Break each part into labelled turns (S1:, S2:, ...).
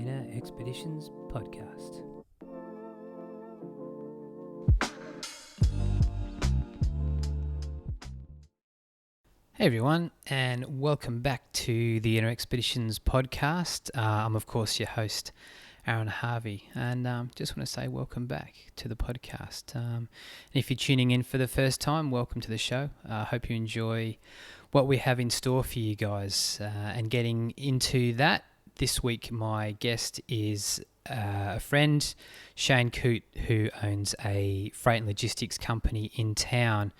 S1: Inner Expeditions podcast. Hey everyone, and welcome back to the Inner Expeditions podcast. I'm of course your host, Aaron Harvey, and just want to say welcome back to the podcast. And if you're tuning in for the first time, welcome to the show. I hope you enjoy what we have in store for you guys. And getting into that, this week my guest is a friend, Shane Coote, who owns a freight and logistics company in town.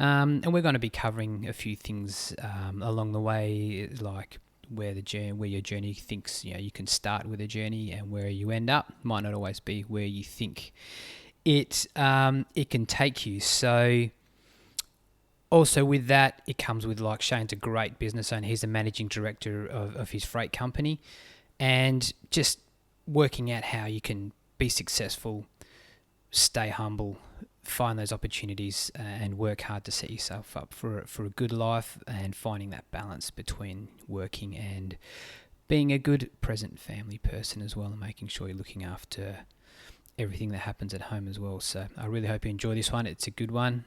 S1: And we're going to be covering a few things along the way, like where your journey thinks you can start with a journey, and where you end up might not always be where you think it can take you. So also with that, it comes with, like, Shane's a great business owner. He's the managing director of his freight company, and just working out how you can be successful, stay humble, find those opportunities, and work hard to set yourself up for a good life, and finding that balance between working and being a good present family person as well, and making sure you're looking after everything that happens at home as well. So I really hope you enjoy this one. It's a good one.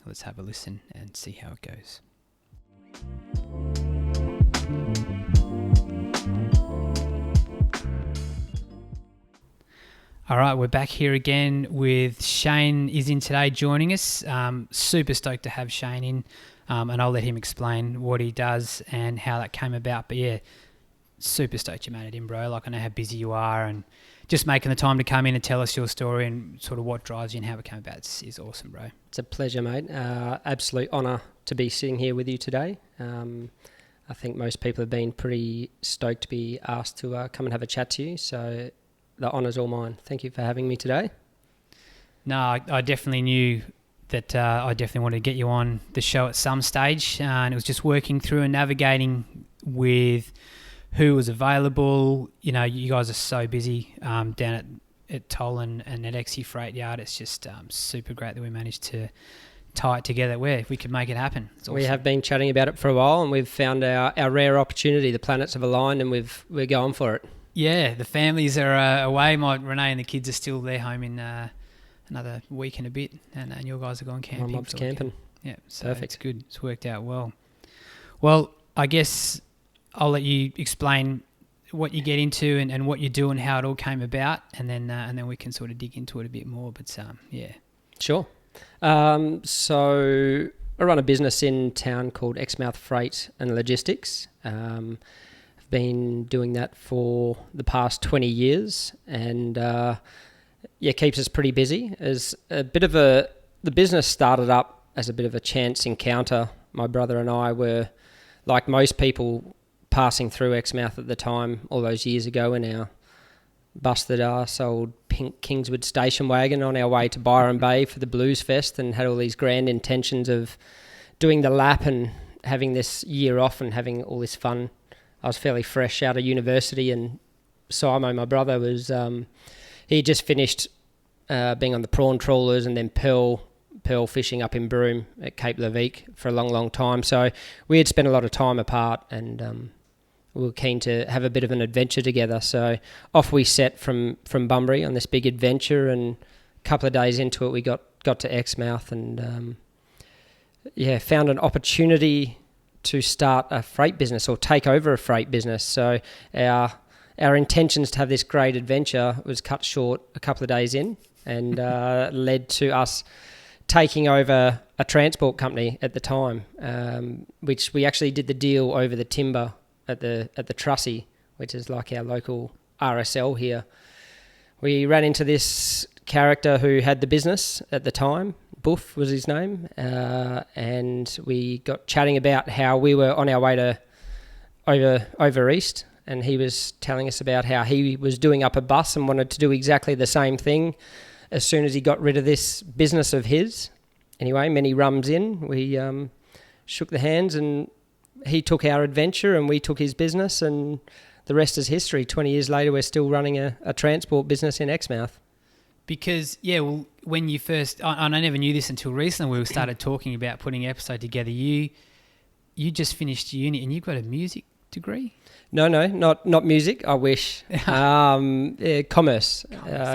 S1: Let's have a listen and see how it goes. All right, we're back here again with Shane is in today joining us. Super stoked to have Shane in, and I'll let him explain what he does and how that came about. But yeah, super stoked you made it in, bro. Like, I know how busy you are, and just making the time to come in and tell us your story and sort of what drives you and how it came about is awesome, bro.
S2: It's a pleasure, mate. Absolute honour to be sitting here with you today. I think most people have been pretty stoked to be asked to come and have a chat to you, so the honour's all mine. Thank you for having me today.
S1: No, I definitely knew that I definitely wanted to get you on the show at some stage, and it was just working through and navigating with who was available. You know, you guys are so busy down at Toll and at Exie Freight Yard. It's just super great that we managed to tie it together where we could make it happen. Awesome.
S2: We have been chatting about it for a while, and we've found our rare opportunity. The planets have aligned, and we're going for it. Yeah,
S1: the families are away. Renee and the kids are still there home in another week and a bit, and your guys are going camping.
S2: My mum's camping.
S1: Yeah, so
S2: perfect.
S1: It's good. It's worked out well. Well, I guess I'll let you explain what you get into and what you do and how it all came about, and then we can sort of dig into it a bit more. But yeah.
S2: Sure. So I run a business in town called Exmouth Freight and Logistics. I've been doing that for the past 20 years, and keeps us pretty busy. As a bit of the business started up as a bit of a chance encounter. My brother and I were, like most people, passing through Exmouth at the time, all those years ago, in our busted arse old pink Kingswood station wagon on our way to Byron Bay for the Blues Fest, and had all these grand intentions of doing the lap and having this year off and having all this fun. I was fairly fresh out of university, and Simo, my brother, was he had just finished being on the prawn trawlers and then pearl fishing up in Broome at Cape Leveque for a long, long time. So we had spent a lot of time apart, and we were keen to have a bit of an adventure together. So off we set from Bunbury on this big adventure, and a couple of days into it we got to Exmouth, and found an opportunity to start a freight business or take over a freight business. So our intentions to have this great adventure was cut short a couple of days in, and led to us taking over a transport company at the time, which we actually did the deal over the timber at the Trussy, which is like our local RSL here. We ran into this character who had the business at the time. Buff was his name, and we got chatting about how we were on our way to over east, and he was telling us about how he was doing up a bus and wanted to do exactly the same thing as soon as he got rid of this business of his. Anyway, many rums in, we shook the hands, and he took our adventure and we took his business, and the rest is history. 20 years later, we're still running a transport business in Exmouth.
S1: Because, when you first, and I never knew this until recently, we started talking about putting an episode together. You just finished uni and you've got a music degree?
S2: No, not music. I wish. Commerce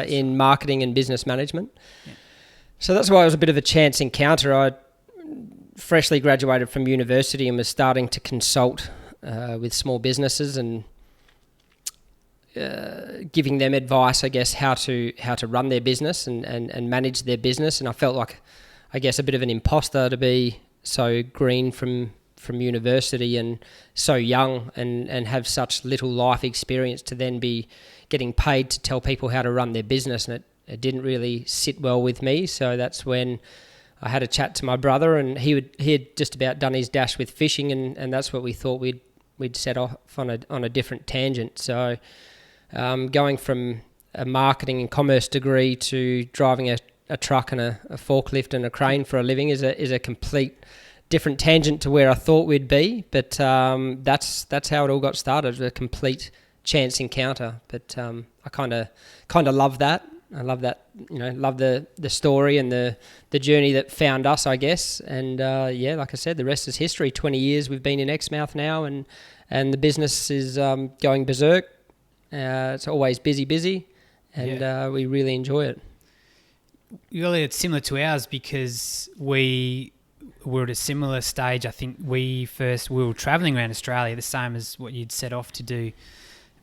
S2: in marketing and business management.
S1: Yeah.
S2: So that's why it was a bit of a chance encounter. I freshly graduated from university and was starting to consult with small businesses and giving them advice, I guess, how to run their business and manage their business. And I felt like, I guess, a bit of an imposter to be so green from university and so young and have such little life experience to then be getting paid to tell people how to run their business. And it didn't really sit well with me. So that's when I had a chat to my brother, and he had just about done his dash with fishing, and that's what we thought we'd set off on a different tangent. So going from a marketing and commerce degree to driving a truck and a forklift and a crane for a living is a complete different tangent to where I thought we'd be, but that's how it all got started, a complete chance encounter. But I kind of love that. I love that, love the story and the journey that found us, I guess. And like I said, the rest is history. 20 years we've been in Exmouth now, and the business is going berserk. It's always busy, and we really enjoy it.
S1: Really, it's similar to ours because we were at a similar stage. I think we were travelling around Australia, the same as what you'd set off to do.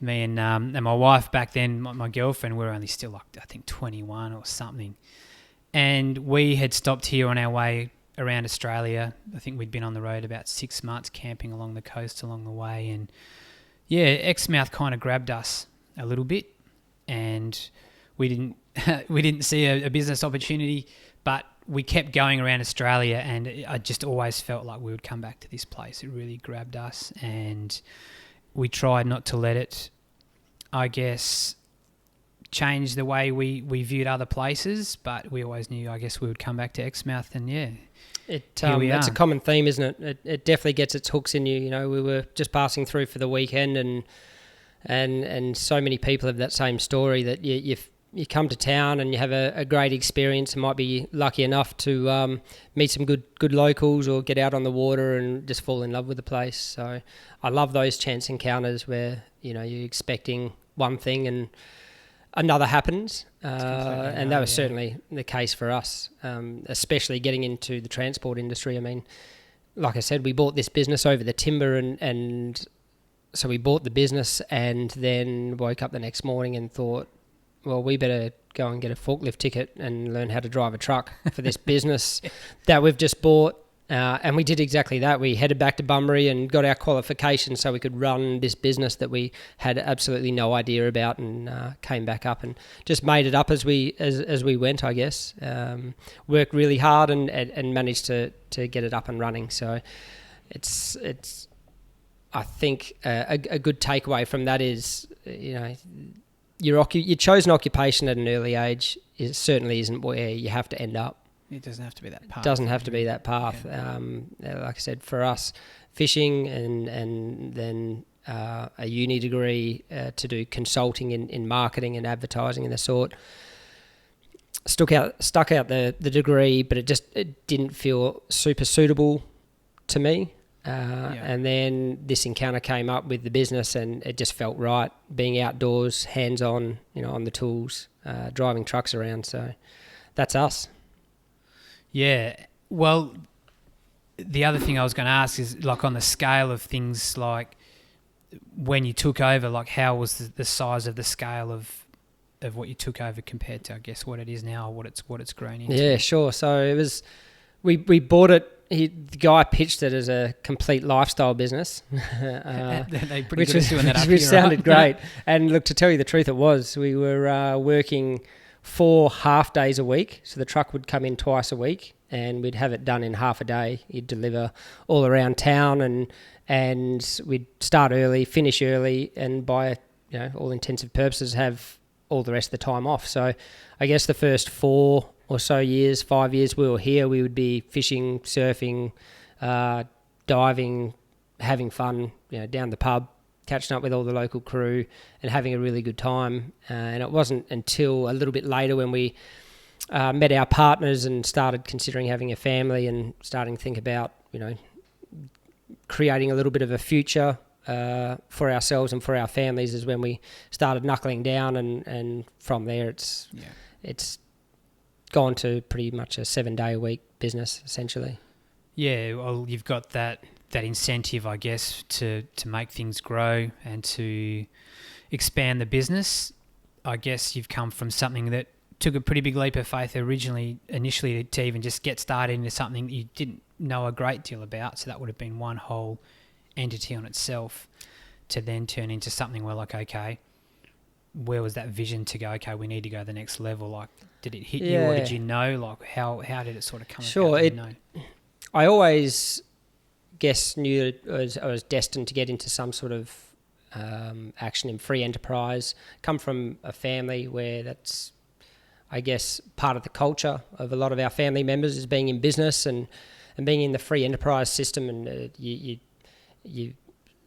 S1: Me and my wife back then, my girlfriend, we were only still I think 21 or something. And we had stopped here on our way around Australia. I think we'd been on the road about 6 months, camping along the coast along the way. And Exmouth kind of grabbed us a little bit, and we didn't see a business opportunity, but we kept going around Australia, and I just always felt like we would come back to this place. It really grabbed us, and we tried not to let it, I guess, change the way we viewed other places, but we always knew, I guess, we would come back to Exmouth, and
S2: that's a common theme, isn't it? It definitely gets its hooks in you. We were just passing through for the weekend, and so many people have that same story, that you come to town and you have a great experience and might be lucky enough to meet some good locals or get out on the water and just fall in love with the place. So I love those chance encounters where you're expecting one thing and another happens, and that was certainly the case for us, especially getting into the transport industry. I mean, like I said, we bought this business over the timber, and so we bought the business and then woke up the next morning and thought, well, we better go and get a forklift ticket and learn how to drive a truck for this business that we've just bought. And we did exactly that. We headed back to Bunbury and got our qualifications so we could run this business that we had absolutely no idea about, and came back up and just made it up as we went, I guess. Worked really hard and managed to get it up and running. So it's I think a good takeaway from that is, your chosen occupation at an early age certainly isn't where you have to end up.
S1: It doesn't have to be that path.
S2: It doesn't have to be that path.
S1: Yeah.
S2: Like I said, for us, fishing and then a uni degree to do consulting in marketing and advertising and the sort. Stuck out the degree, but it didn't feel super suitable to me. And then this encounter came up with the business, and it just felt right, being outdoors, hands-on, on the tools, driving trucks around. So that's us.
S1: Yeah. Well, the other thing I was going to ask is, like, on the scale of things, like when you took over, like how was the size of the scale of what you took over compared to, I guess, what it is now, what it's grown into?
S2: Yeah, sure. So it was, we bought it. The guy pitched it as a complete lifestyle business,
S1: They pretty good at doing that up
S2: which
S1: here,
S2: sounded
S1: right?
S2: great. And look, to tell you the truth, it was. We were working 4 half days a week, so the truck would come in twice a week, and we'd have it done in half a day. You'd deliver all around town, and we'd start early, finish early, and by all intents and purposes have all the rest of the time off. So I guess the first 4 or so years, 5 years we were here, we would be fishing, surfing, diving, having fun, down the pub, catching up with all the local crew and having a really good time. And it wasn't until a little bit later when we met our partners and started considering having a family and starting to think about, creating a little bit of a future for ourselves and for our families is when we started knuckling down, and from there it's gone to pretty much a 7-day-a-week business essentially.
S1: Yeah, well, you've got that incentive, I guess, to make things grow and to expand the business. I guess you've come from something that took a pretty big leap of faith initially to even just get started into something that you didn't know a great deal about. So that would have been one whole entity on itself, to then turn into something where, like, okay, where was that vision to go, okay, we need to go to the next level? Like, did it hit you, or did you know? Like, how did it sort of come about?
S2: I always knew that I was destined to get into some sort of action in free enterprise. Come from a family where that's, I guess, part of the culture of a lot of our family members is being in business and being in the free enterprise system, and you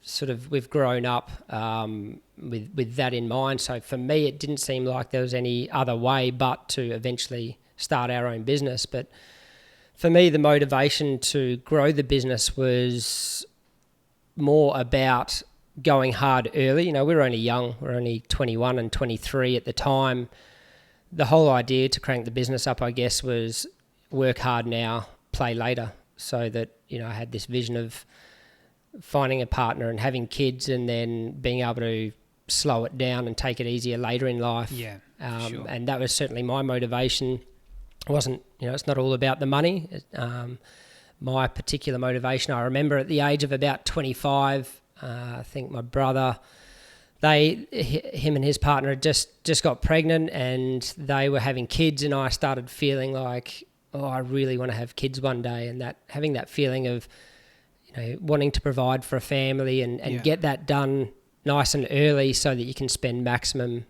S2: sort of, we've grown up with that in mind. So for me, it didn't seem like there was any other way but to eventually start our own business. But for me, the motivation to grow the business was more about going hard early. You know, we were only young. We were only 21 and 23 at the time. The whole idea to crank the business up, I guess, was work hard now, play later. So that, you know, I had this vision of finding a partner and having kids, and then being able to slow it down and take it easier later in life.
S1: Yeah, sure.
S2: And that was certainly my motivation. It wasn't, you know, it's not all about the money. My particular motivation, I remember at the age of about 25, I think my brother, him and his partner had just got pregnant, and they were having kids, and I started feeling like, oh, I really want to have kids one day, and that having that feeling of, you know, wanting to provide for a family and get that done nice and early so that you can spend maximum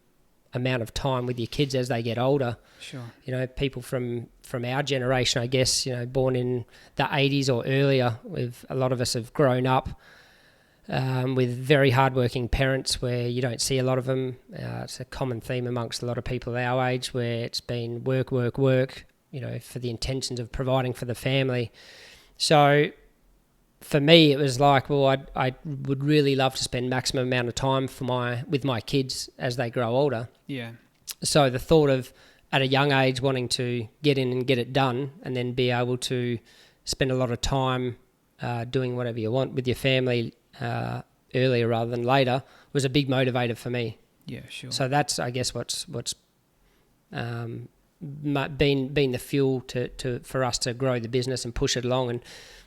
S2: amount of time with your kids as they get older.
S1: Sure.
S2: You know, people from our generation, I guess, you know, born in the 80s or earlier, a lot of us have grown up with very hardworking parents where you don't see a lot of them. It's a common theme amongst a lot of people our age, where it's been work, you know, for the intentions of providing for the family. So for me, it was like, well, I would really love to spend maximum amount of time with my kids as they grow older.
S1: Yeah.
S2: So the thought of, at a young age, wanting to get in and get it done, and then be able to spend a lot of time doing whatever you want with your family earlier rather than later, was a big motivator for me.
S1: Yeah, sure.
S2: So that's, I guess, what's been the fuel for us to grow the business and push it along.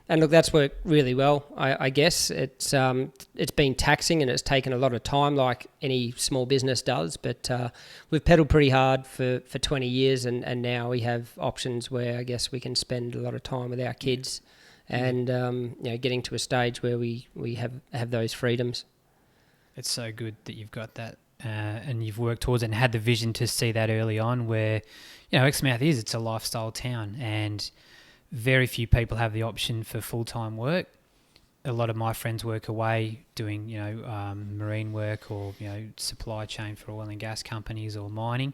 S2: And look, that's worked really well. I guess it's been taxing, and it's taken a lot of time, like any small business does. But we've pedalled pretty hard for 20 years, and now we have options where I guess we can spend a lot of time with our kids, and you know, getting to a stage where we have those freedoms.
S1: It's so good that you've got that, and you've worked towards it and had the vision to see that early on. Where, you know, Exmouth it's a lifestyle town, and very few people have the option for full-time work. A lot of my friends work away doing, you know, marine work, or, you know, supply chain for oil and gas companies or mining.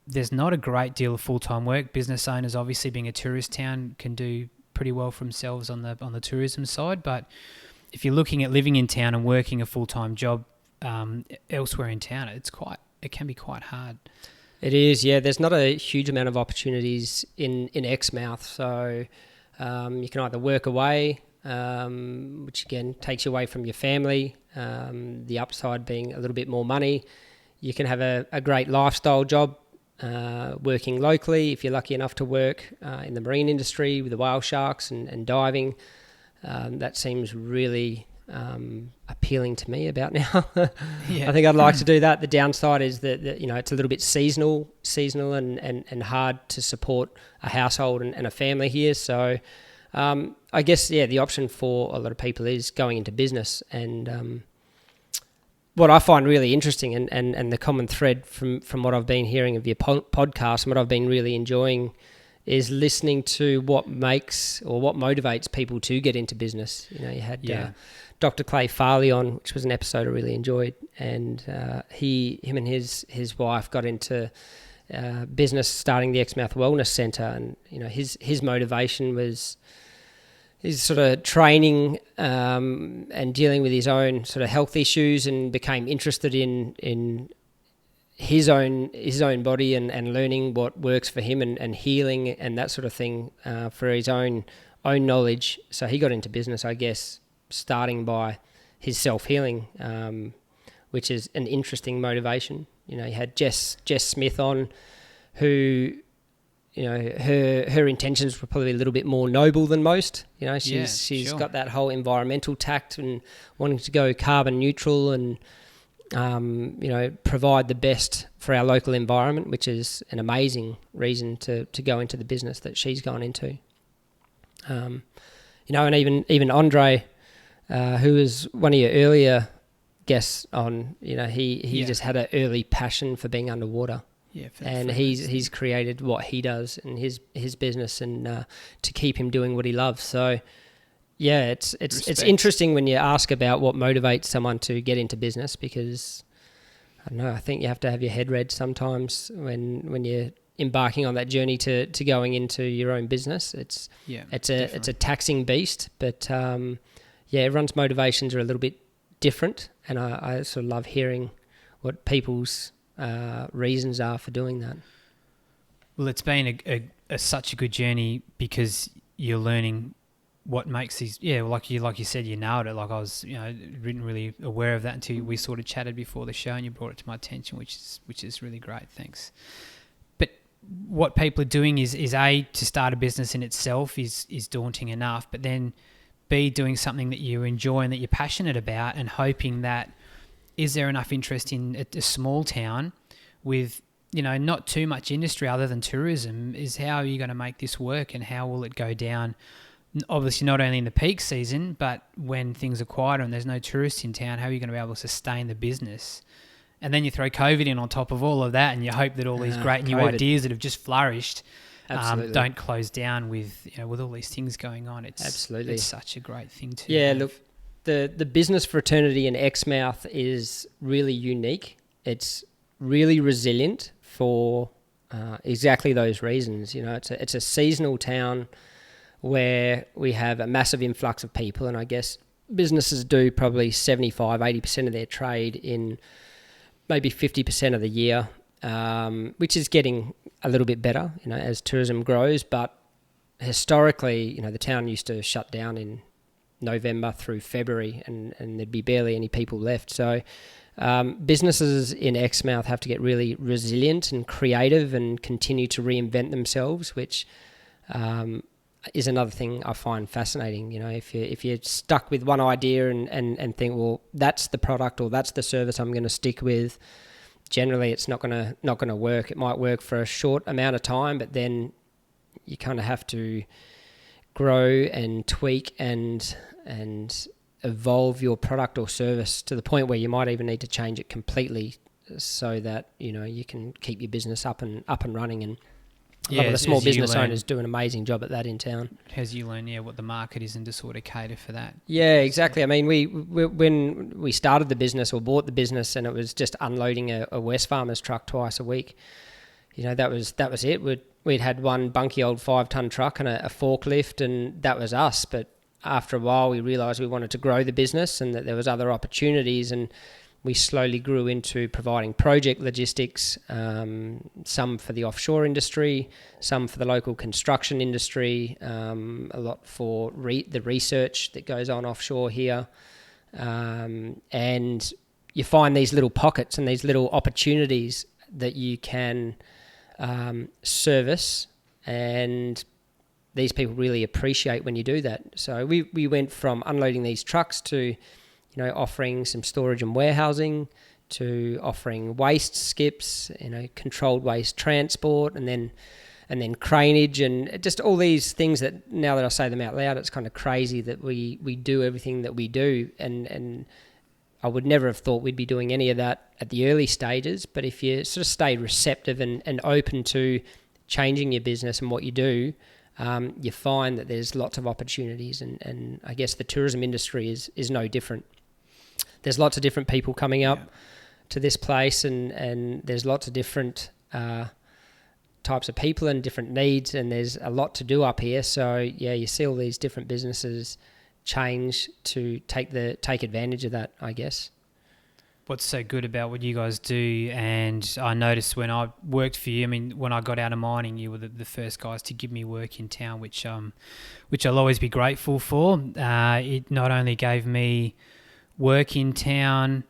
S1: There's not a great deal of full-time work. Business owners, obviously, being a tourist town, can do pretty well for themselves on the tourism side. But if you're looking at living in town and working a full-time job elsewhere in town, it can be quite hard.
S2: It is, yeah. There's not a huge amount of opportunities in Exmouth, so you can either work away, which again takes you away from your family, the upside being a little bit more money. You can have a great lifestyle job working locally, if you're lucky enough to work in the marine industry with the whale sharks and diving. That seems really appealing to me about now.
S1: Yeah.
S2: I think I'd like to do that. The downside is that you know, it's a little bit seasonal and hard to support a household and a family here. So I guess, yeah, the option for a lot of people is going into business. And what I find really interesting and the common thread from what I've been hearing of your podcast and what I've been really enjoying is listening to what makes or what motivates people to get into business. You know, you had Dr. Clay Farley on, which was an episode I really enjoyed, and him and his wife got into business, starting the Exmouth Wellness Centre, and you know, his motivation was, his sort of training and dealing with his own sort of health issues, and became interested in his own body and learning what works for him and healing and that sort of thing for his own knowledge. So he got into business, I guess, starting by his self-healing, which is an interesting motivation. You know, you had Jess Smith on, who, you know, her intentions were probably a little bit more noble than most. You know, she's
S1: sure.
S2: got that whole environmental tact and wanting to go carbon neutral and you know, provide the best for our local environment, which is an amazing reason to go into the business that she's gone into. You know, and even Andre, who was one of your earlier guests on, you know, he just had an early passion for being underwater.
S1: Yeah,
S2: and he's created what he does in his business, and to keep him doing what he loves. So yeah, it's interesting when you ask about what motivates someone to get into business, because I don't know, I think you have to have your head read sometimes when you're embarking on that journey to going into your own business. It's a taxing beast, but yeah, everyone's motivations are a little bit different, and I sort of love hearing what people's reasons are for doing that.
S1: Well, it's been such a good journey, because you're learning what makes these, like you said, you nailed it. Like, I was, you know, really aware of that until we sort of chatted before the show, and you brought it to my attention, which is really great. Thanks. But what people are doing is A, to start a business in itself is daunting enough, but then B, doing something that you enjoy and that you're passionate about, and hoping that, is there enough interest in a small town with, you know, not too much industry other than tourism, is how are you going to make this work, and how will it go down? Obviously, not only in the peak season, but when things are quieter and there's no tourists in town, how are you going to be able to sustain the business? And then you throw COVID in on top of all of that, and you hope that all these great new ideas that have just flourished don't close down with, you know, with all these things going on. It's such a great thing to have.
S2: Look, the business fraternity in Exmouth is really unique. It's really resilient for exactly those reasons. You know, it's a seasonal town where we have a massive influx of people, and I guess businesses do probably 75-80% of their trade in maybe 50% of the year, which is getting a little bit better, you know, as tourism grows. But historically, you know, the town used to shut down in November through February, and there'd be barely any people left. So businesses in Exmouth have to get really resilient and creative and continue to reinvent themselves, which is another thing I find fascinating. You know, if you're stuck with one idea and think, well, that's the product or that's the service I'm going to stick with, generally it's not going to work. It might work for a short amount of time, but then you kind of have to grow and tweak and evolve your product or service to the point where you might even need to change it completely, so that, you know, you can keep your business up and running. And a lot of the small business owners do an amazing job at that in town.
S1: As you learn, what the market is, and to sort of cater for that.
S2: Yeah, exactly. I mean, we when we started the business or bought the business, and it was just unloading a Wesfarmers truck twice a week, you know, that was it. We'd had one bunky old 5-ton truck and a forklift, and that was us. But after a while, we realised we wanted to grow the business and that there was other opportunities, and we slowly grew into providing project logistics, some for the offshore industry, some for the local construction industry, a lot for the research that goes on offshore here. And you find these little pockets and these little opportunities that you can service, and these people really appreciate when you do that. So we went from unloading these trucks to, you know, offering some storage and warehousing, to offering waste skips, you know, controlled waste transport, and then craneage, and just all these things that, now that I say them out loud, it's kind of crazy that we do everything that we do. And I would never have thought we'd be doing any of that at the early stages. But if you sort of stay receptive and open to changing your business and what you do, you find that there's lots of opportunities. And I guess the tourism industry is no different. There's lots of different people coming up to this place, and there's lots of different types of people and different needs, and there's a lot to do up here. So yeah, you see all these different businesses change to take advantage of that, I guess.
S1: What's so good about what you guys do? And I noticed when I worked for you, I mean, when I got out of mining, you were the first guys to give me work in town, which I'll always be grateful for. It not only gave me work in town,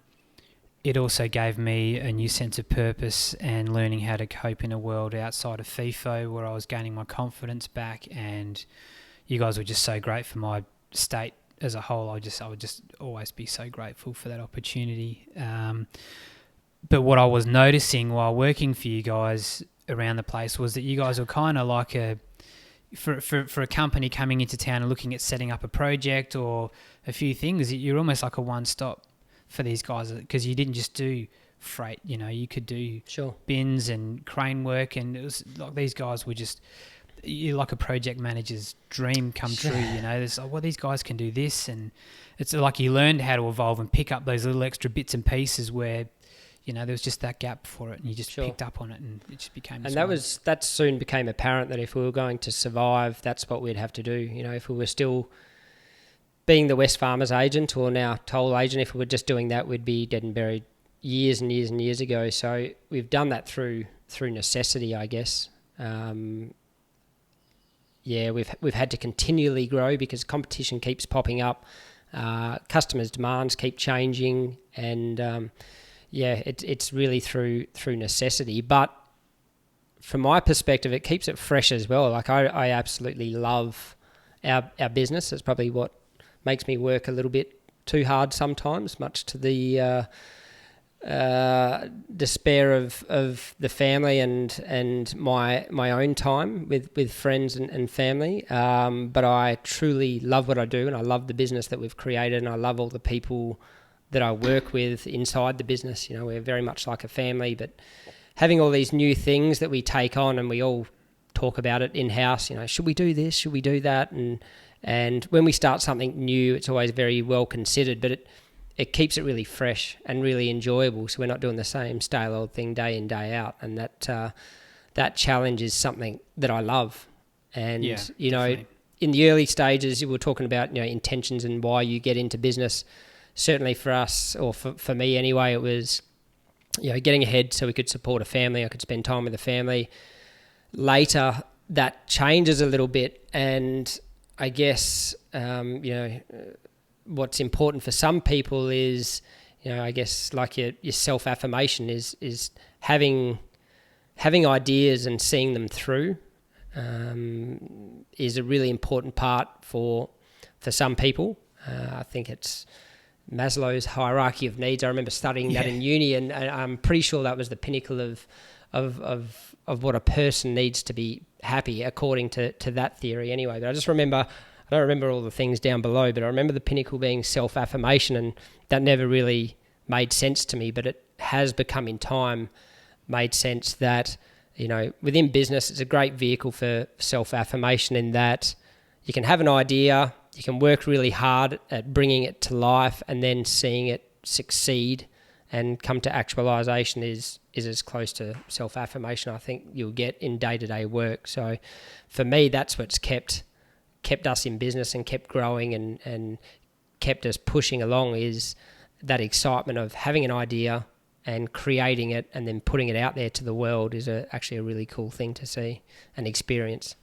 S1: it also gave me a new sense of purpose and learning how to cope in a world outside of FIFO, where I was gaining my confidence back. And you guys were just so great for my state as a whole. I would just always be so grateful for that opportunity. But what I was noticing while working for you guys around the place was that you guys were kind of like for a company coming into town and looking at setting up a project or a few things, you're almost like a one-stop for these guys, because you didn't just do freight, you could do bins and crane work, and it was like these guys were just, you're like a project manager's dream come true. There's like, well, these guys can do this, and it's like you learned how to evolve and pick up those little extra bits and pieces where there was just that gap for it, and you just picked up on it, and it just became. And
S2: that soon became apparent that if we were going to survive, that's what we'd have to do. If we were still being the West Farmers agent, or now toll agent, if we were just doing that, we'd be dead and buried years and years and years ago. So we've done that through necessity, I guess. We've had to continually grow because competition keeps popping up, customers' demands keep changing, and it's really through necessity. But from my perspective, it keeps it fresh as well. Like I absolutely love our business. It's probably what makes me work a little bit too hard sometimes, much to the despair of the family and my own time with friends and family. But I truly love what I do, and I love the business that we've created, and I love all the people that I work with inside the business. We're very much like a family, but having all these new things that we take on, and we all talk about it in-house, should we do this? Should we do that? And when we start something new, it's always very well considered, but it keeps it really fresh and really enjoyable. So we're not doing the same stale old thing day in, day out. And that challenge is something that I love. And,
S1: definitely.
S2: In the early stages, you were talking about, intentions and why you get into business. Certainly for us, or for me anyway, it was, getting ahead so we could support a family. I could spend time with the family. Later, that changes a little bit. And I guess, what's important for some people is, I guess like your self-affirmation is having ideas and seeing them through is a really important part for some people. I think it's Maslow's hierarchy of needs. I remember studying that in uni, and I'm pretty sure that was the pinnacle of what a person needs to be happy according to that theory anyway. But I don't remember all the things down below, but I remember the pinnacle being self-affirmation, and that never really made sense to me, but it has become in time made sense that, within business, it's a great vehicle for self-affirmation in that you can have an idea, you can work really hard at bringing it to life, and then seeing it succeed and come to actualization is as close to self-affirmation I think you'll get in day-to-day work. So for me, that's what's kept us in business and kept growing and kept us pushing along, is that excitement of having an idea and creating it and then putting it out there to the world is actually a really cool thing to see and experience.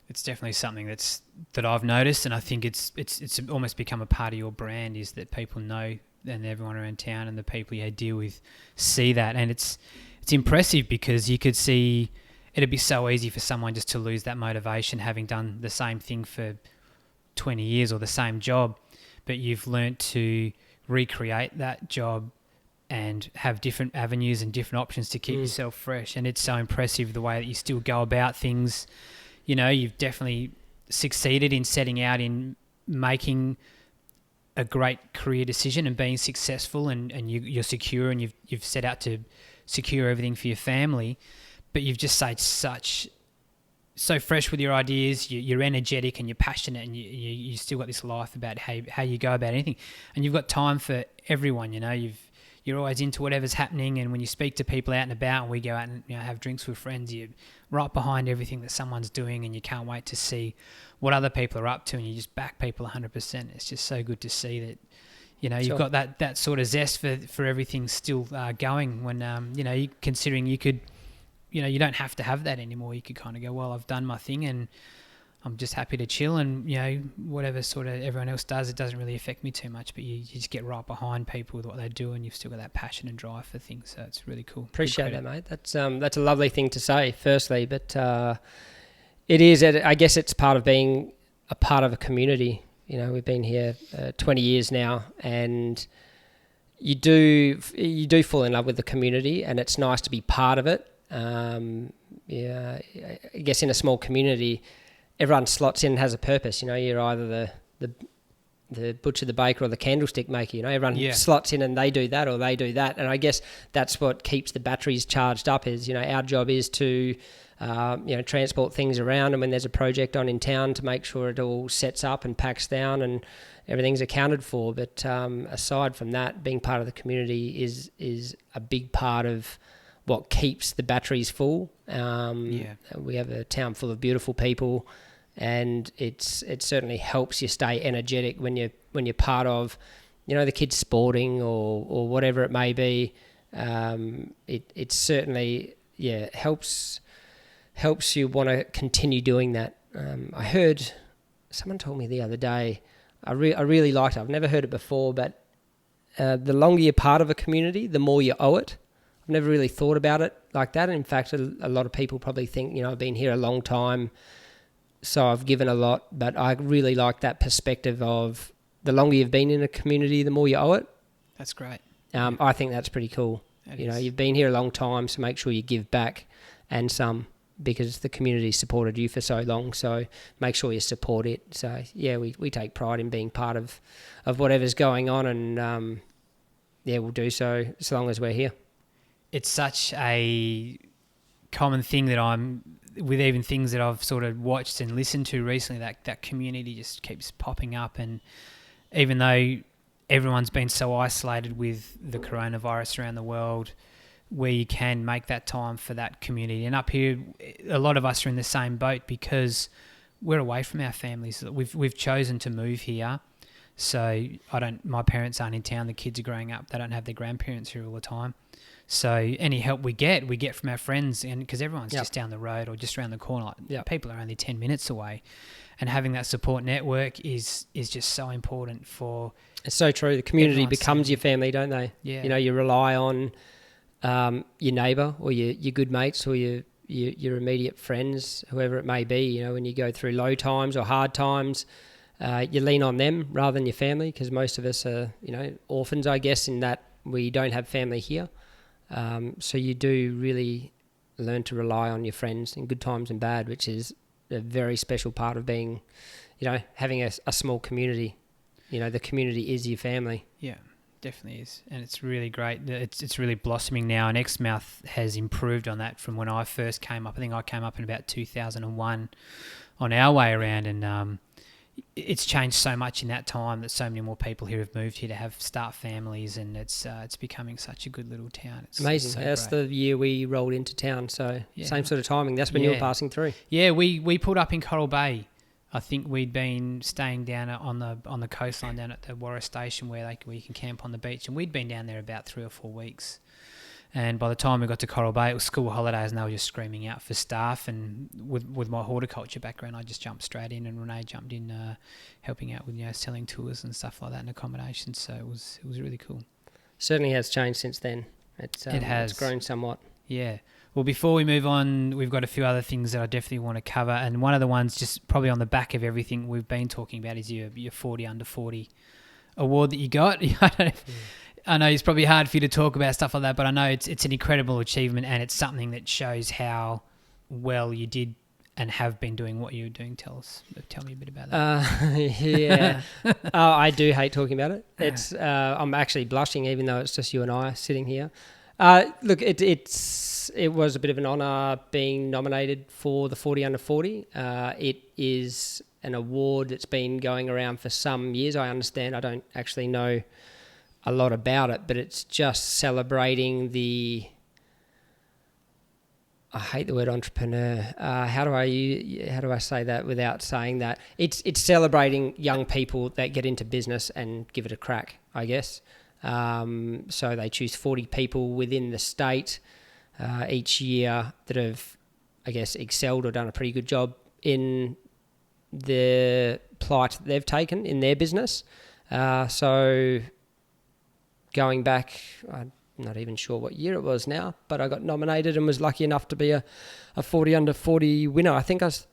S1: It's definitely something that I've noticed, and I think it's almost become a part of your brand, is that people know, and everyone around town and the people you deal with see that. And it's impressive, because you could see it'd be so easy for someone just to lose that motivation having done the same thing for 20 years or the same job, but you've learnt to recreate that job and have different avenues and different options to keep yourself fresh. And it's so impressive the way that you still go about things. You've definitely succeeded in setting out in making a great career decision and being successful, and you're secure, and you've set out to secure everything for your family, but you've just stayed so fresh with your ideas. You're energetic and you're passionate, and you still got this life about how you go about anything, and you've got time for everyone. You've you're always into whatever's happening. And when you speak to people out and about, and we go out and have drinks with friends, you're right behind everything that someone's doing, and you can't wait to see what other people are up to, and you just back people 100%. It's just so good to see that, you've got that sort of zest for everything still going when, considering you could, you don't have to have that anymore. You could kind of go, well, I've done my thing and I'm just happy to chill, and, whatever sort of everyone else does, it doesn't really affect me too much, but you just get right behind people with what they do, and you've still got that passion and drive for things. So it's really cool.
S2: Appreciate that, mate. That's a lovely thing to say, firstly, but it is, I guess it's part of being a part of a community. We've been here 20 years now, and you do fall in love with the community, and it's nice to be part of it. I guess in a small community, everyone slots in and has a purpose. You're either the butcher, the baker, or the candlestick maker. Everyone slots in and they do that or they do that. And I guess that's what keeps the batteries charged up is, our job is to, transport things around, and when there's a project on in town, to make sure it all sets up and packs down and everything's accounted for. But aside from that, being part of the community is a big part of what keeps the batteries full. We have a town full of beautiful people, and it certainly helps you stay energetic when you're part of, the kids sporting or whatever it may be. It certainly helps you want to continue doing that. I heard someone told me the other day. I really liked it. I've never heard it before, but the longer you're part of a community, the more you owe it. I've never really thought about it like that. In fact, a lot of people probably think, I've been here a long time, so I've given a lot. But I really like that perspective of the longer you've been in a community, the more you owe it.
S1: That's great.
S2: I think that's pretty cool. You've been here a long time, so make sure you give back and some, because the community supported you for so long. So make sure you support it. So, we take pride in being part of whatever's going on, and, we'll do so long as we're here.
S1: It's such a common thing that I'm with, even things that I've sort of watched and listened to recently, that community just keeps popping up. And even though everyone's been so isolated with the coronavirus around the world, where you can make that time for that community. And up here, a lot of us are in the same boat because we're away from our families. We've chosen to move here. So my parents aren't in town. The kids are growing up. They don't have their grandparents here all the time. So any help we get from our friends, and because everyone's just down the road or just around the corner. People are only 10 minutes away, and having that support network is just so important for. It's
S2: so true. The community becomes your family, don't they?
S1: Yeah.
S2: You rely on your neighbour or your good mates or your immediate friends, whoever it may be. When you go through low times or hard times, you lean on them rather than your family, because most of us are orphans, I guess, in that we don't have family here. So you do really learn to rely on your friends in good times and bad, which is a very special part of being, having a small community. The community is your family.
S1: Yeah, definitely is. And it's really great. It's really blossoming now, and Exmouth has improved on that from when I first came up. I think I came up in about 2001 on our way around, and it's changed so much in that time that so many more people here have moved here to start families, and it's becoming such a good little town. It's
S2: amazing.
S1: So
S2: that's
S1: great.
S2: the year we rolled into town, so same sort of timing. That's when you were passing through.
S1: Yeah, we pulled up in Coral Bay. I think we'd been staying down on the coastline down at the Warra Station where you can camp on the beach, and we'd been down there about 3 or 4 weeks. And by the time we got to Coral Bay, it was school holidays, and they were just screaming out for staff. And with my horticulture background, I just jumped straight in, and Renee jumped in, helping out with selling tours and stuff like that and accommodation. So it was really cool.
S2: Certainly has changed since then. It has. It's grown somewhat.
S1: Yeah. Well, before we move on, we've got a few other things that I definitely want to cover, and one of the ones just probably on the back of everything we've been talking about is your 40 under 40 award that you got. I know it's probably hard for you to talk about stuff like that, but I know it's an incredible achievement, and it's something that shows how well you did and have been doing what you were doing. Tell me a bit about that.
S2: I do hate talking about it. It's I'm actually blushing, even though it's just you and I sitting here. Look, it was a bit of an honour being nominated for the 40 under 40. It is an award that's been going around for some years. I understand. I don't actually know a lot about it, but it's just celebrating I hate the word entrepreneur. How do I say that without saying that? It's celebrating young people that get into business and give it a crack, I guess. So they choose 40 people within the state each year that have, I guess, excelled or done a pretty good job in the plight they've taken in their business. So going back, I'm not even sure what year it was now, but I got nominated and was lucky enough to be a 40 under 40 winner. I think I was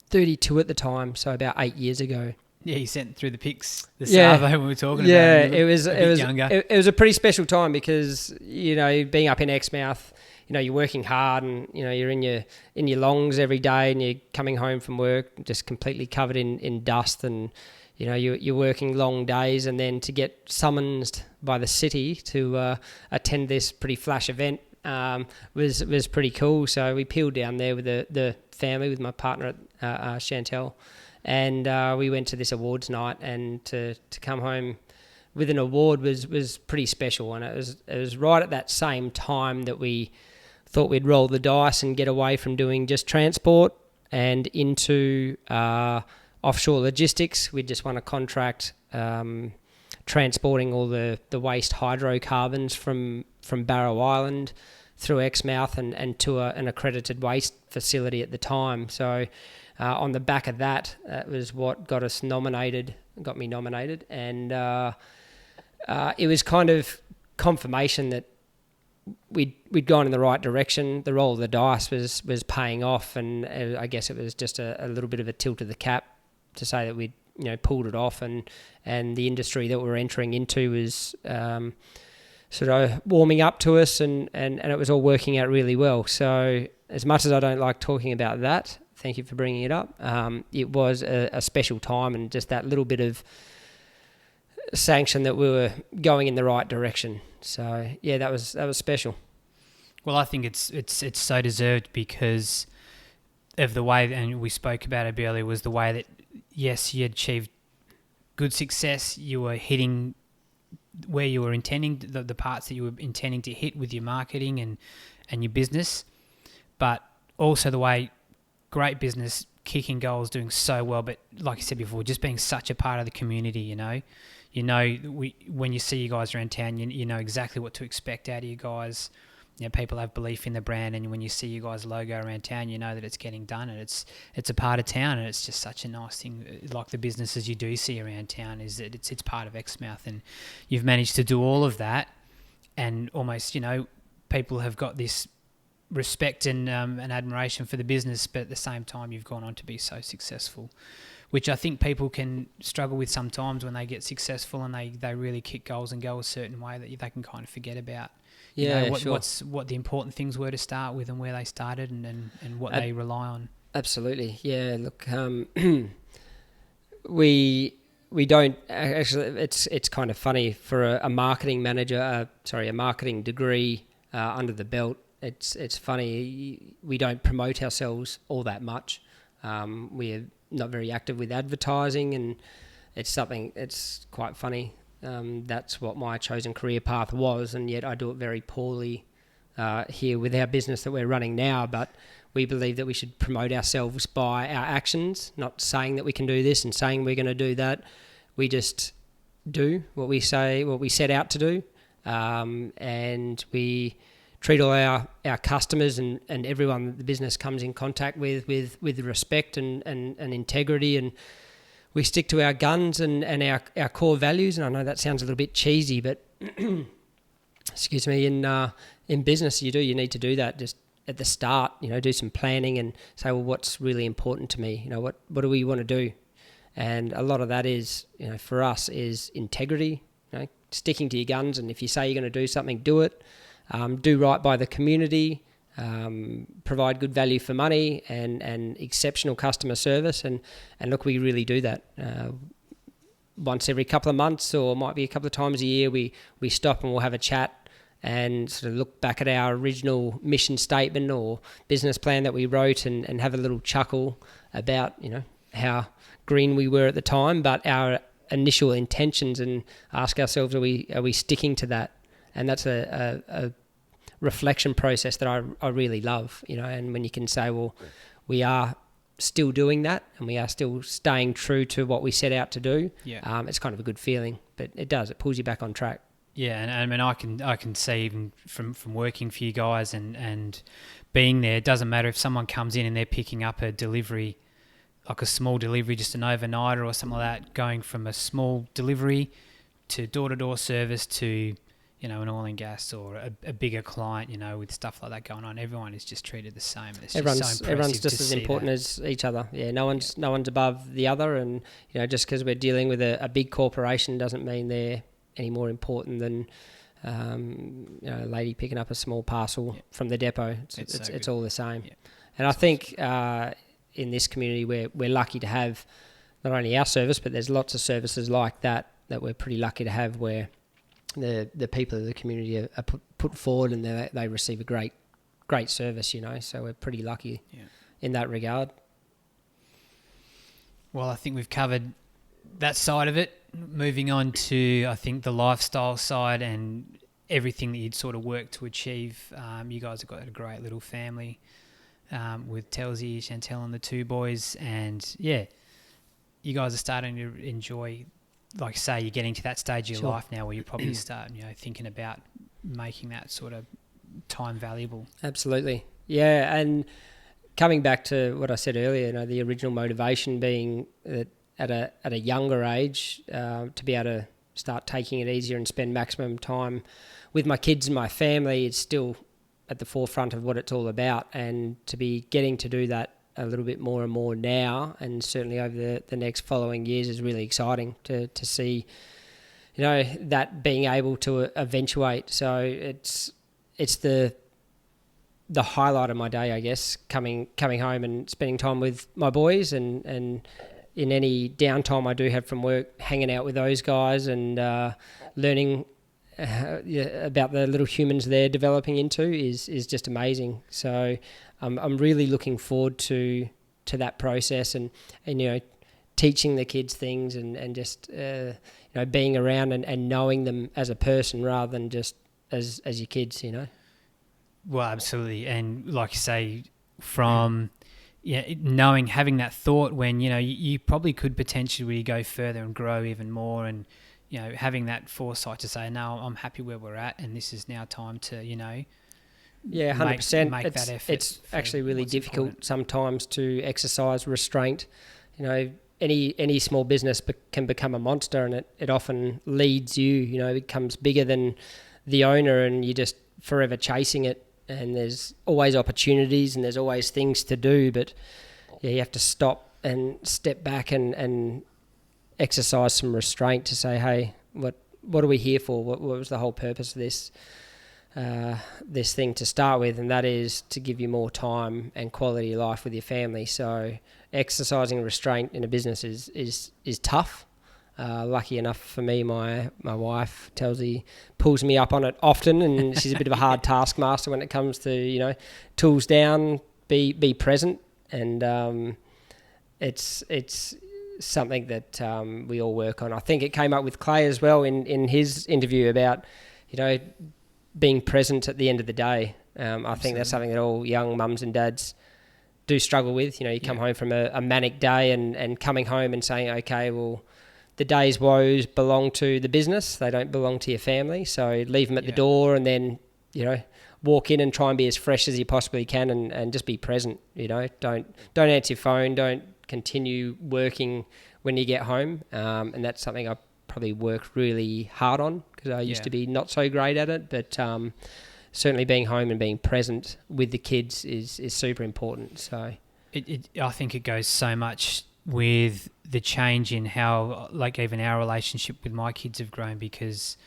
S2: 32 at the time, so about 8 years ago.
S1: Yeah, you sent through the pics, the Savo when we were talking about it.
S2: It was a pretty special time because, being up in Exmouth, you're working hard and, you're in your longs every day and you're coming home from work just completely covered in dust and, you're working long days, and then to get summoned by the city to attend this pretty flash event was pretty cool. So we peeled down there with the family, with my partner, Chantel, and we went to this awards night, and to come home with an award was pretty special. And it was right at that same time that we thought we'd roll the dice and get away from doing just transport and into offshore logistics. We just won a contract transporting all the waste hydrocarbons from Barrow Island through Exmouth and to an accredited waste facility at the time. So on the back of that, that was what got me nominated, and it was kind of confirmation that we'd gone in the right direction. The roll of the dice was paying off, and I guess it was just a little bit of a tilt of the cap to say that we'd pulled it off, and the industry that we're entering into was sort of warming up to us, and it was all working out really well. So as much as I don't like talking about that, thank you for bringing it up. It was a special time, and just that little bit of sanction that we were going in the right direction. So yeah, that was special.
S1: Well, I think it's so deserved because of the way, and we spoke about it earlier, was the way that, yes, you achieved good success, you were hitting where you were intending, the parts that you were intending to hit with your marketing and your business, but also the way great business, kicking goals, doing so well, but like you said before, just being such a part of the community, when you see you guys around town, you know exactly what to expect out of you guys. People have belief in the brand, and when you see you guys' logo around town, you know that it's getting done, and it's a part of town, and it's just such a nice thing. Like the businesses you do see around town, is that it's part of Exmouth, and you've managed to do all of that, and almost people have got this respect and admiration for the business, but at the same time, you've gone on to be so successful, which I think people can struggle with sometimes when they get successful and they really kick goals and go a certain way that they can kind of forget about. What the important things were to start with and where they started and what they rely on. Absolutely.
S2: Yeah, look, we don't actually, it's kind of funny for a marketing manager, a marketing degree under the belt. It's funny, we don't promote ourselves all that much. We're not very active with advertising, and it's quite funny. That's what my chosen career path was, and yet I do it very poorly here with our business that we're running now. But we believe that we should promote ourselves by our actions, not saying that we can do this and saying we're going to do that. We just do what we say, what we set out to do, and we treat all our customers and everyone that the business comes in contact with respect and integrity, and we stick to our guns and our core values. And I know that sounds a little bit cheesy, but excuse me, in business you need to do that just at the start, do some planning and say, well, what's really important to me? What do we want to do? And a lot of that is, for us, is integrity, sticking to your guns. And if you say you're going to do something, do it. Do right by the community, provide good value for money and exceptional customer service. And look, we really do that. Once every couple of months, or might be a couple of times a year, we stop and we'll have a chat and sort of look back at our original mission statement or business plan that we wrote and have a little chuckle about, how green we were at the time. But our initial intentions and ask ourselves, are we sticking to that? And that's a reflection process that I really love, and when you can say, well, we are still doing that and we are still staying true to what we set out to do, it's kind of a good feeling, but it pulls you back on track.
S1: Yeah, and I mean, I can see even from working for you guys and being there, it doesn't matter if someone comes in and they're picking up a delivery, like a small delivery, just an overnighter or something like that, going from a small delivery to door-to-door service to, an oil and gas or a bigger client, with stuff like that going on. Everyone is just treated the same. It's
S2: everyone's just as important as each other. Yeah, no one's above the other, and just because we're dealing with a big corporation doesn't mean they're any more important than a lady picking up a small parcel from the depot. It's all the same. Yeah. And I think in this community we're lucky to have not only our service, but there's lots of services like that we're pretty lucky to have, where the people of the community are put forward and they receive a great service, so we're pretty lucky in that regard.
S1: Well, I think we've covered that side of it. Moving on to, I think, the lifestyle side and everything that you'd sort of worked to achieve. You guys have got a great little family with Telzy, Chantel and the two boys, and you guys are starting to enjoy, like say, you're getting to that stage of your life now where you probably start, thinking about making that sort of time valuable.
S2: Absolutely. Yeah, and coming back to what I said earlier, the original motivation being that at a younger age, to be able to start taking it easier and spend maximum time with my kids and my family is still at the forefront of what it's all about, and to be getting to do that a little bit more and more now, and certainly over the next following years, is really exciting to see, that being able to eventuate. So it's the highlight of my day, I guess, coming home and spending time with my boys, and in any downtime I do have from work, hanging out with those guys and learning about the little humans they're developing into is just amazing. So I'm really looking forward to that process and teaching the kids things and just being around and knowing them as a person rather than just as your kids.
S1: Well, absolutely, and like you say, from knowing, having that thought when you probably could potentially go further and grow even more, and having that foresight to say, no, I'm happy where we're at, and this is now time to
S2: 100%.
S1: Make that effort.
S2: It's actually really difficult sometimes to exercise restraint. Any small business can become a monster, and it often leads you. It becomes bigger than the owner, and you're just forever chasing it. And there's always opportunities and there's always things to do, but you have to stop and step back and exercise some restraint to say, hey, what are we here for? What was the whole purpose of this thing to start with? And that is to give you more time and quality of life with your family. So exercising restraint in a business is tough. Lucky enough for me, my wife Telzy pulls me up on it often, and she's a bit of a hard taskmaster when it comes to tools down, be present, and it's something that we all work on. I think it came up with Clay as well in his interview about being present at the end of the day. I think that's something that all young mums and dads do struggle with. You come home from a manic day and coming home and saying, okay, well, the day's woes belong to the business. They don't belong to your family. So leave them at the door and then, walk in and try and be as fresh as you possibly can and just be present. Don't answer your phone. Don't continue working when you get home. And that's something I probably work really hard on because I used to be not so great at it. But certainly being home and being present with the kids is super important. So
S1: I think it goes so much with the change in how, like, even our relationship with my kids have grown, because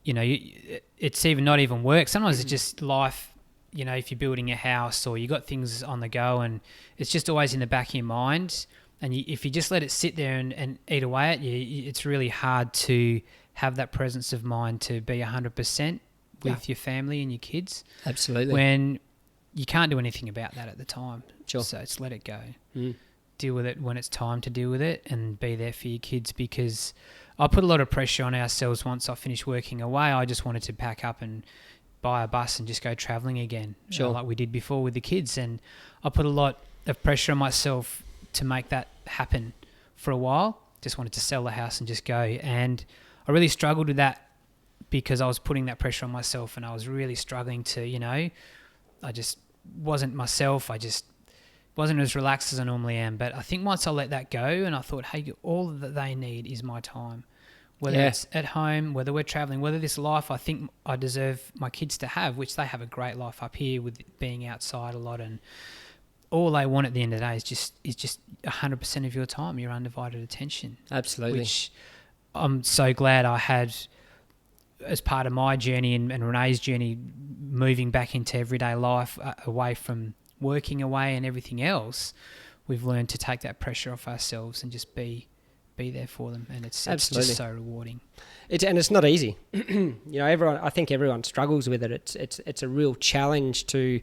S1: it's even not even work. Sometimes it's just life. If you're building a house or you got things on the go, and it's just always in the back of your mind, and if you just let it sit there and eat away at you, it's really hard to have that presence of mind to be 100% with your family and your kids.
S2: Absolutely.
S1: When you can't do anything about that at the time.
S2: Sure.
S1: So it's let it go. deal with it when it's time to deal with it and be there for your kids, because I put a lot of pressure on ourselves once I finished working away. I just wanted to pack up and buy a bus and just go travelling again,
S2: Sure.
S1: like we did before with the kids. And I put a lot of pressure on myself to make that happen for a while. Just wanted to sell the house and just go. And I really struggled with that because I was putting that pressure on myself, and I was really struggling to, I just wasn't myself. I just wasn't as relaxed as I normally am. But I think once I let that go and I thought, hey, all that they need is my time. Whether it's at home, whether we're travelling, whether this life I think I deserve my kids to have, which they have a great life up here with being outside a lot, and all they want at the end of the day is just 100% of your time, your undivided attention.
S2: Absolutely.
S1: Which I'm so glad I had as part of my journey and Renee's journey, moving back into everyday life, away from working away and everything else. We've learned to take that pressure off ourselves and just be there for them, and it's just so rewarding.
S2: It's not easy. I think everyone struggles with it. It's a real challenge to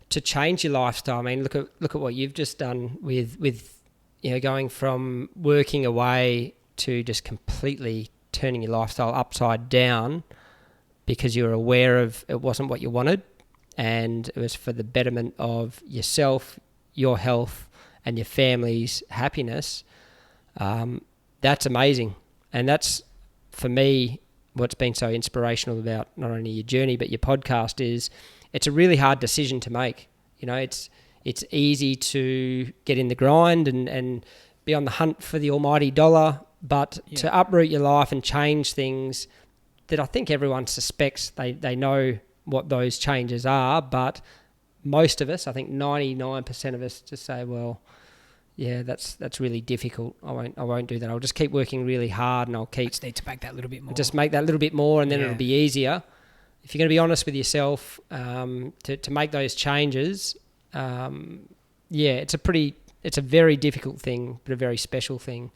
S2: change your lifestyle. I mean, look at what you've just done with going from working away to just completely turning your lifestyle upside down because you're aware of it wasn't what you wanted, and it was for the betterment of yourself, your health, and your family's happiness. That's amazing. And that's, for me, what's been so inspirational about not only your journey but your podcast is it's a really hard decision to make. It's easy to get in the grind and be on the hunt for the almighty dollar, but to uproot your life and change things that I think everyone suspects they know what those changes are, but most of us, I think 99% of us, just say, well, yeah, that's really difficult. I won't do that. I'll just keep working really hard, and I just
S1: need to make that little bit more.
S2: Just make that little bit more, and then it'll be easier. If you're going to be honest with yourself, to make those changes, it's a very difficult thing, but a very special thing.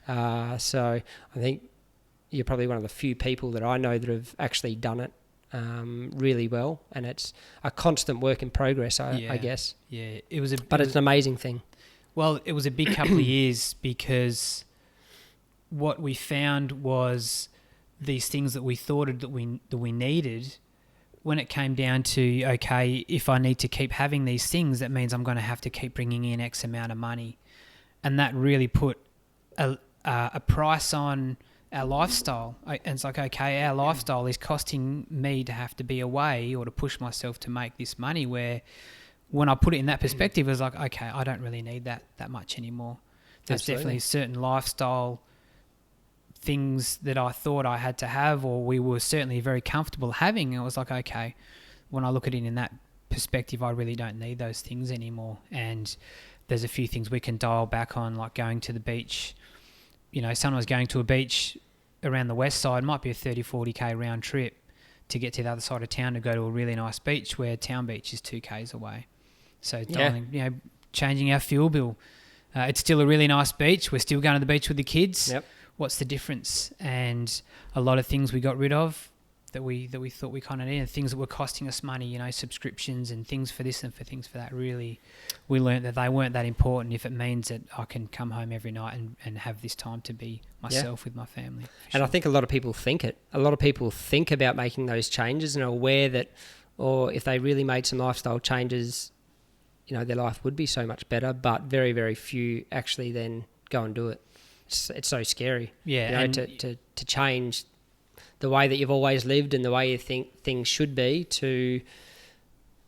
S2: So I think you're probably one of the few people that I know that have actually done it really well, and it's a constant work in progress. I guess.
S1: Yeah,
S2: it's an amazing thing.
S1: Well, it was a big couple of years, because what we found was these things that we thought that we needed, when it came down to, okay, if I need to keep having these things, that means I'm going to have to keep bringing in X amount of money. And that really put a price on our lifestyle. And it's like, okay, our lifestyle is costing me to have to be away or to push myself to make this money, where when I put it in that perspective, it was like, okay, I don't really need that much anymore. There's definitely certain lifestyle things that I thought I had to have, or we were certainly very comfortable having. And it was like, okay, when I look at it in that perspective, I really don't need those things anymore. And there's a few things we can dial back on, like going to the beach. Sometimes going to a beach around the west side might be a 30, 40k round trip to get to the other side of town to go to a really nice beach, where Town Beach is 2k's away. So changing our fuel bill. It's still a really nice beach. We're still going to the beach with the kids.
S2: Yep.
S1: What's the difference? And a lot of things we got rid of that we thought we kind of needed, things that were costing us money, subscriptions and things for this and for things for that. Really, we learned that they weren't that important if it means that I can come home every night and have this time to be myself with my family.
S2: And I think a lot of people think it. A lot of people think about making those changes and are aware that, or if they really made some lifestyle changes, their life would be so much better, but very, very few actually then go and do it. It's so scary.
S1: Yeah.
S2: To change the way that you've always lived and the way you think things should be to,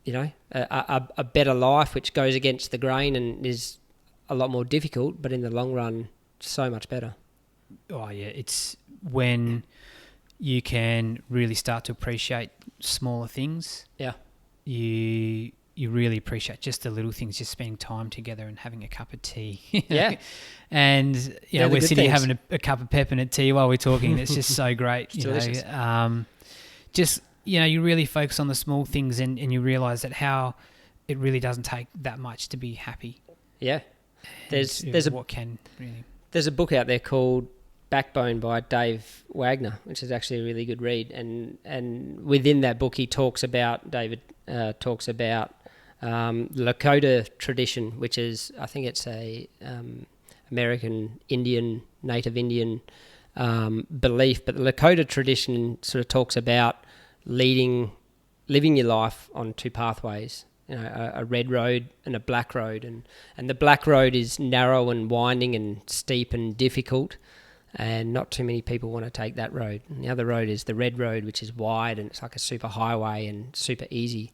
S2: a better life, which goes against the grain and is a lot more difficult, but in the long run, so much better.
S1: Oh yeah, it's when you can really start to appreciate smaller things.
S2: Yeah.
S1: You really appreciate just the little things, just spending time together and having a cup of tea.
S2: Yeah.
S1: And, we're sitting here having a cup of peppermint tea while we're talking. It's just so great.
S2: It's delicious.
S1: You really focus on the small things and you realise that how it really doesn't take that much to be happy.
S2: Yeah. There's a book out there called Backbone by Dave Wagner, which is actually a really good read. And within that book, David talks about Lakota tradition, which is, I think it's a American Indian, Native Indian belief, but the Lakota tradition sort of talks about living your life on two pathways, a red road and a black road, and the black road is narrow and winding and steep and difficult, and not too many people want to take that road. And the other road is the red road, which is wide and it's like a super highway and super easy.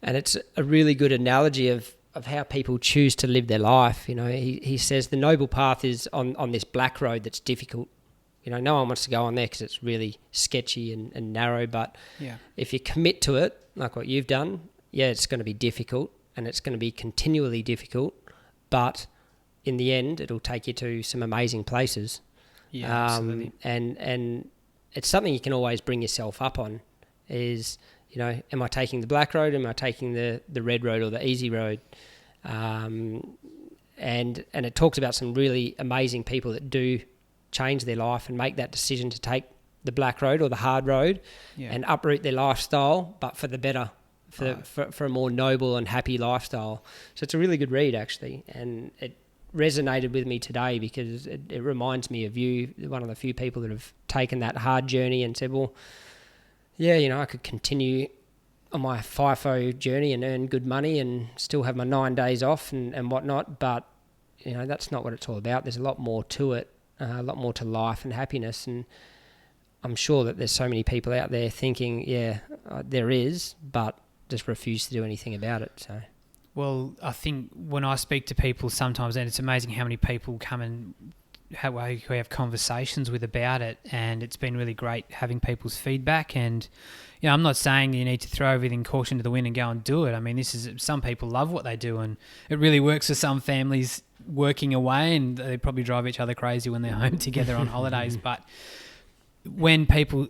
S2: And it's a really good analogy of how people choose to live their life. He says the noble path is on this black road that's difficult. No one wants to go on there because it's really sketchy and narrow, but if you commit to it, like what you've done, it's going to be difficult and it's going to be continually difficult, but in the end, it'll take you to some amazing places.
S1: Yeah, absolutely.
S2: And it's something you can always bring yourself up on is, am I taking the black road? Am I taking the red road or the easy road? And it talks about some really amazing people that do change their life and make that decision to take the black road or the hard road and uproot their lifestyle, but for the better, for a more noble and happy lifestyle. So it's a really good read, actually, and it resonated with me today because it reminds me of you, one of the few people that have taken that hard journey and said, well, I could continue on my FIFO journey and earn good money and still have my 9 days off and whatnot, but that's not what it's all about. There's a lot more to it, a lot more to life and happiness, and I'm sure that there's so many people out there thinking, there is, but just refuse to do anything about it. So,
S1: well, I think when I speak to people sometimes, and it's amazing how many people come and we have conversations with about it, and it's been really great having people's feedback. And I'm not saying you need to throw everything caution to the wind and go and do it. I mean, some people love what they do, and it really works for some families working away, and they probably drive each other crazy when they're home together on holidays. But when people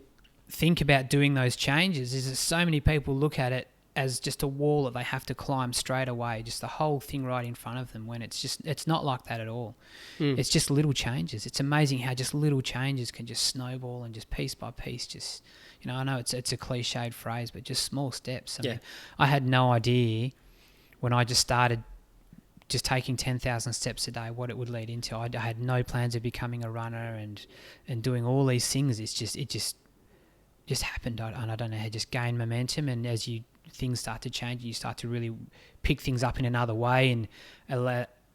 S1: think about doing those changes, is that so many people look at it as just a wall that they have to climb straight away, just the whole thing right in front of them, when it's not like that at all. It's just little changes. It's amazing how just little changes can just snowball and just piece by piece, just, I know it's a cliched phrase, but just small steps. I mean, I had no idea when I just started just taking 10,000 steps a day what it would lead into. I had no plans of becoming a runner and doing all these things. It just happened, and I don't know how, just gained momentum, and as things start to change, you start to really pick things up in another way and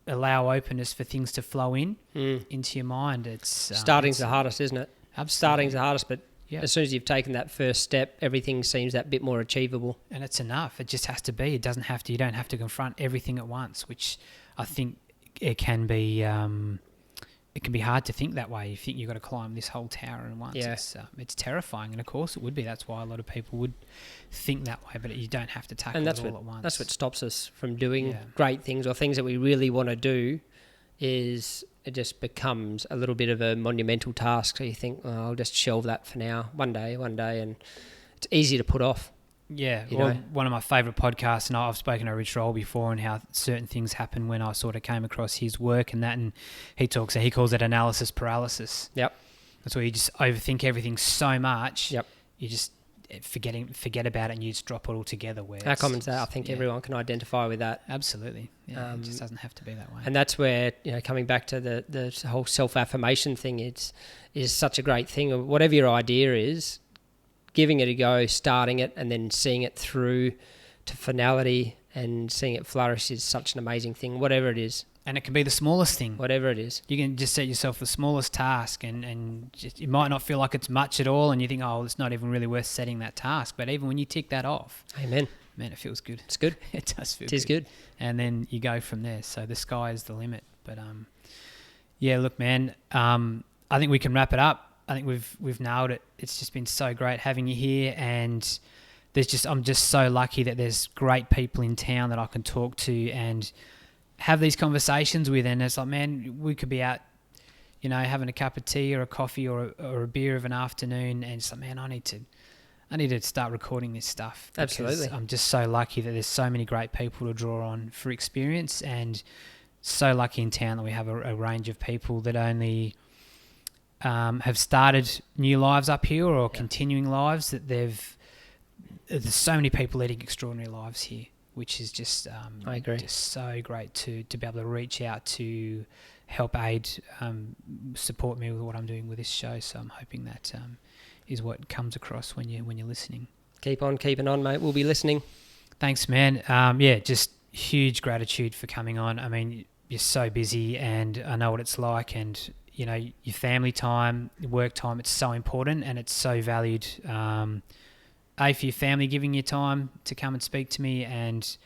S1: allow openness for things to flow into your mind.
S2: Starting's the hardest, isn't it?
S1: Absolutely.
S2: Starting's the hardest, but as soon as you've taken that first step, everything seems that bit more achievable. And
S1: it's enough. It just has to be. It doesn't have to. You don't have to confront everything at once, which I think it can be. It can be hard to think that way. You think you've got to climb this whole tower at once.
S2: Yeah.
S1: It's terrifying, and of course it would be. That's why a lot of people would think that way, but you don't have to tackle it all at once. That's
S2: what stops us from doing great things or things that we really want to do, is it just becomes a little bit of a monumental task. So you think, I'll just shelve that for now, one day, and it's easy to put off.
S1: Yeah, one of my favourite podcasts, and I've spoken to Rich Roll before, and how certain things happen when I sort of came across his work and that, and he calls it analysis paralysis.
S2: Yep.
S1: That's where you just overthink everything so much.
S2: Yep.
S1: You just forget about it, and you just drop it all together.
S2: How common is that? I think everyone can identify with that.
S1: Absolutely. Yeah, it just doesn't have to be that way.
S2: And that's where, coming back to the whole self-affirmation thing, is such a great thing. Whatever your idea is, giving it a go, starting it, and then seeing it through to finality and seeing it flourish is such an amazing thing, whatever it is.
S1: And it can be the smallest thing.
S2: Whatever it is.
S1: You can just set yourself the smallest task, and just, it might not feel like it's much at all, and you think, it's not even really worth setting that task. But even when you tick that off,
S2: amen,
S1: man, it feels good.
S2: It's good.
S1: It does feel
S2: good. It is good.
S1: And then you go from there. So the sky is the limit. But, look, man, I think we can wrap it up. I think we've nailed it. It's just been so great having you here, and I'm just so lucky that there's great people in town that I can talk to and have these conversations with. And it's like, man, we could be out, having a cup of tea or a coffee or a beer of an afternoon, and it's like, man, I need to start recording this stuff.
S2: Absolutely.
S1: I'm just so lucky that there's so many great people to draw on for experience, and so lucky in town that we have a range of people that only have started new lives up here or continuing lives, that there's so many people leading extraordinary lives here. which is just
S2: I agree.
S1: just so great to be able to reach out to help aid, support me with what I'm doing with this show. So I'm hoping that is what comes across when you're listening.
S2: Keep on keeping on, mate. We'll be listening.
S1: Thanks, man. Just huge gratitude for coming on. I mean, you're so busy, and I know what it's like, and you know, your family time, your work time, it's so important and it's so valued. For your family giving you time to come and speak to me, and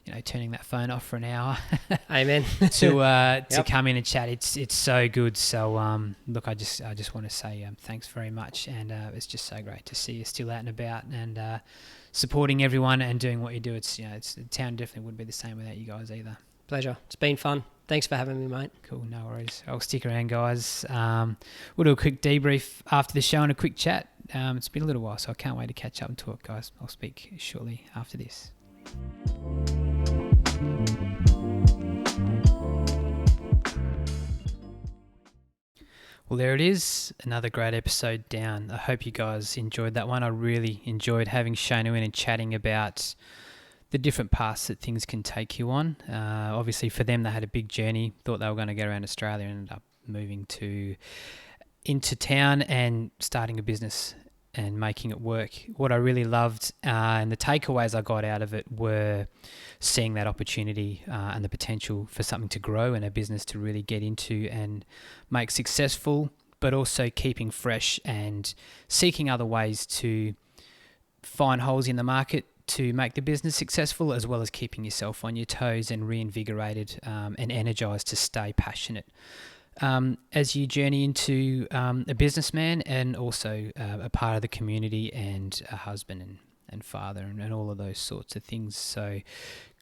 S1: you know, turning that phone off for an hour
S2: Amen.
S1: to come in and chat. It's so good. So look, I just want to say thanks very much, and it's just so great to see you still out and about and supporting everyone and doing what you do. It's the town definitely wouldn't be the same without you guys either.
S2: Pleasure. It's been fun. Thanks for having me, mate.
S1: Cool, no worries. I'll stick around, guys. We'll do a quick debrief after the show and a quick chat. It's been a little while, so I can't wait to catch up and talk, guys. I'll speak shortly after this. Well, there it is. Another great episode down. I hope you guys enjoyed that one. I really enjoyed having Shane in and chatting about the different paths that things can take you on. Obviously, for them, they had a big journey. Thought they were going to get around Australia and ended up moving into town and starting a business and making it work. What I really loved and the takeaways I got out of it were seeing that opportunity and the potential for something to grow and a business to really get into and make successful, but also keeping fresh and seeking other ways to find holes in the market to make the business successful, as well as keeping yourself on your toes and reinvigorated and energized to stay passionate as you journey into a businessman and also a part of the community and a husband and father and all of those sorts of things. So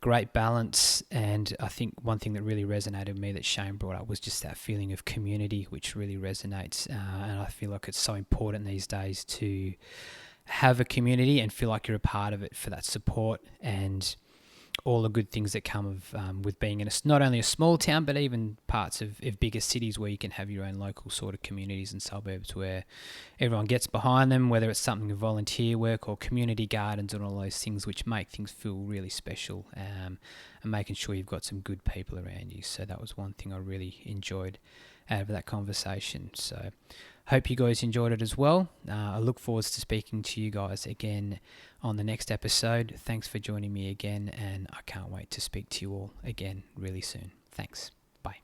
S1: great balance. And I think one thing that really resonated with me that Shane brought up was just that feeling of community, which really resonates. And I feel like it's so important these days to have a community and feel like you're a part of it for that support and all the good things that come of with being in not only a small town, but even parts of bigger cities where you can have your own local sort of communities and suburbs where everyone gets behind them, whether it's something of volunteer work or community gardens and all those things which make things feel really special, and making sure you've got some good people around you. So that was one thing I really enjoyed out of that conversation. So hope you guys enjoyed it as well. I look forward to speaking to you guys again on the next episode. Thanks for joining me again, and I can't wait to speak to you all again really soon. Thanks. Bye.